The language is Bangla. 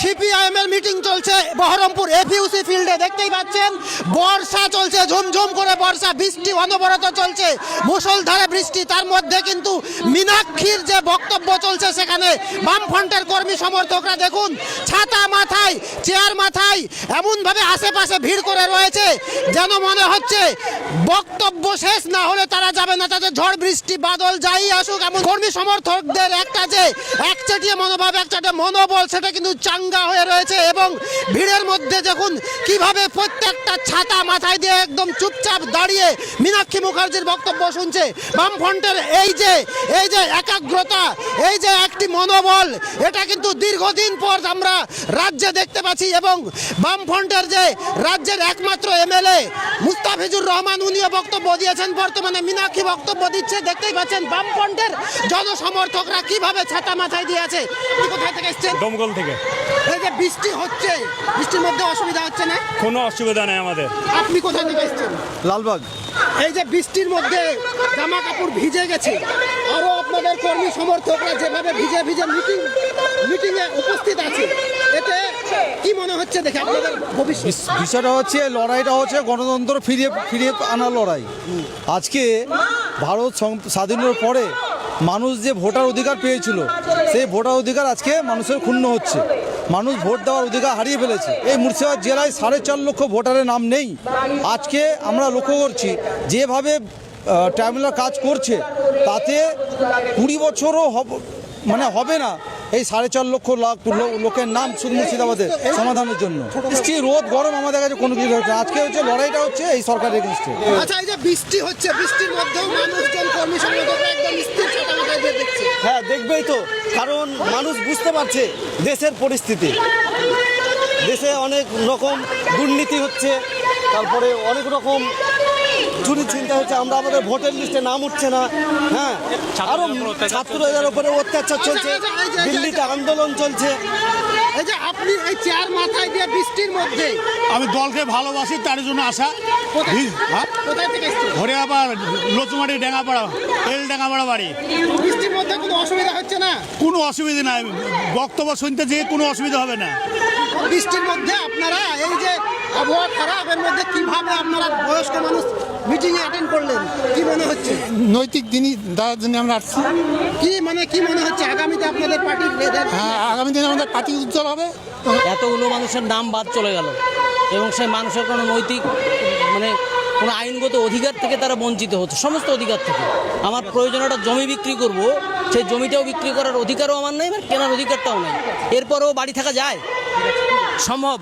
সিপিআইএম এর মিটিং চলছে বহরমপুর এফইউসি ফিল্ডে, দেখতেই পাচ্ছেন বর্ষা চলছে, ঝুমঝুম করে বর্ষা, বৃষ্টি অনবরত চলছে, মুষলধারে বৃষ্টি। তার মধ্যে কিন্তু মীনাক্ষীর যে বক্তব্য চলছে সেখানে বামফ্রন্টের কর্মী সমর্থকরা দেখুন ছাতা মাথায়, চেয়ার মাথায় এমনভাবে আশেপাশে ভিড় করে রয়েছে যেন মনে হচ্ছে বক্তব্য শেষ না হলে তারা যাবে না, তাদের ঝড় বৃষ্টি বাদল যাই আসুক। এমন কর্মী সমর্থকদের একটা যে একচেটিয়া মনোভাব, একটা মনোবল, সেটা কিন্তু চাঙ্গা হয়ে রয়েছে। এবং ভিড়ের মধ্যে দেখুন কিভাবে প্রত্যেকটা ছাতা মাথায় দিয়ে একদম চুপচাপ দাঁড়িয়ে মীনাক্ষী মুখার্জির বক্তব্য শুনছে। বামফ্রন্টের এই যে একাগ্রতা, এই যে একটি মনোবল, এটা কিন্তু দীর্ঘদিন পর আমরা রাজ্যে দেখতে পাচ্ছি। এবং বামফ্রন্টের যে রাজ্যের একমাত্র এমএলএ মুস্তাফিজুর রহমান, উনিও বক্তব্য দিয়েছেন। বর্তমানে মীনাক্ষী বক্তব্য দিচ্ছে, দেখতেই পাচ্ছেন বামফ্রন্টের জনসমর্থকরা কিভাবে ছাতা মাথায় দিয়ে আছে। আপনি কোথায় থেকে এসেছেন? দমকল থেকে। এই যে বৃষ্টি হচ্ছে, বৃষ্টির মধ্যে অসুবিধা হচ্ছে না? কোনো অসুবিধা নেই আমাদের। আপনি কোথায় থেকে এসেছেন? লালবাগ। এই যে বৃষ্টির মধ্যে জামা কাপড় ভিজে গেছে, আরো আপনাদের কর্মী সমর্থকরা যেভাবে ভিজে ভিজে মিটিংয়ে উপস্থিত আছে, এতে কি মনে হচ্ছে দেখে আপনাদের ভবিষ্যৎ? বিষয়টা হচ্ছে, লড়াইটা হচ্ছে গণতন্ত্র ফিরিয়ে আনার লড়াই। আজকে ভারত স্বাধীনের পরে মানুষ যে ভোটার অধিকার পেয়েছিল, সেই ভোটার অধিকার আজকে মানুষের ক্ষুণ্ণ হচ্ছে। মানুষ ভোট দেওয়ার অধিকার হারিয়ে ফেলেছে। এই মুর্শিদাবাদ জেলায় 4.5 লক্ষ ভোটারের নাম নেই। আজকে আমরা লক্ষ্য করছি যেভাবে ট্রাইব্যুনাল কাজ করছে, তাতে 20 বছরও হবে না এই 4.5 লক্ষ লোকের নাম শুধু মুর্শিদাবাদের সমাধানের জন্য। বৃষ্টি, রোদ, গরম আমাদের কাছে কোনো কিছু হচ্ছে। আজকে হচ্ছে লড়াইটা হচ্ছে এই সরকারের এগেনস্টে। আচ্ছা, এই যে বৃষ্টি হচ্ছে, বৃষ্টির মধ্যেও মানুষজন কর্মী সমর্থকরা একদম স্থির ছাতা মাথায় দিয়ে দেখছে। হ্যাঁ, দেখবেই তো, কারণ মানুষ বুঝতে পারছে দেশের পরিস্থিতি। দেশে অনেক রকম দুর্নীতি হচ্ছে, তারপরে অনেক রকম চুরি চিন্তা হচ্ছে। আমরা আমাদের ভোটের লিস্টে নাম উঠছে না। হ্যাঁ, আরো ছাত্রদের উপরে অত্যাচার চলছে, দিল্লিতে আন্দোলন চলছে। এই যে আপনি এই চেয়ার মাথায় দিয়ে বৃষ্টির মধ্যে, আমি দলকে ভালোবাসি, তার জন্য আসা। কোথায় থেকে এসেছেন? ঘরে আবার লচুমাটি ডেঙ্গাপাড়া, ডেঙ্গাপাড়া বাড়ি। বৃষ্টির মধ্যে কোনো অসুবিধা হচ্ছে না? কোনো অসুবিধা নাই, বক্তব্য শুনতে যেয়ে কোনো অসুবিধা হবে না। বৃষ্টির মধ্যে আপনারা এই যে আবহাওয়া খারাপ, এর মধ্যে কিভাবে আপনারা বয়স্ক মানুষ মিটিংয়ে অ্যাটেন্ড করলেন, কি মনে হচ্ছে? নৈতিক দিনই দেওয়ার জন্য আমরা আসছি। কি মনে হচ্ছে আগামীতে আপনাদের পার্টির লিডার? হ্যাঁ, আগামী দিনে আমাদের পার্টি উজ্জ্বল হবে। এতগুলো মানুষের নাম বাদ চলে গেল এবং সেই মানুষের কোনো নৈতিক কোনো আইনগত অধিকার থেকে তারা বঞ্চিত হচ্ছে, সমস্ত অধিকার থেকে। আমার প্রয়োজন একটা জমি বিক্রি করব, সেই জমিটাও বিক্রি করার অধিকারও আমার নেই, কেনার অধিকারটাও নেই। এরপরেও বাড়ি থাকা যায়? সম্ভব?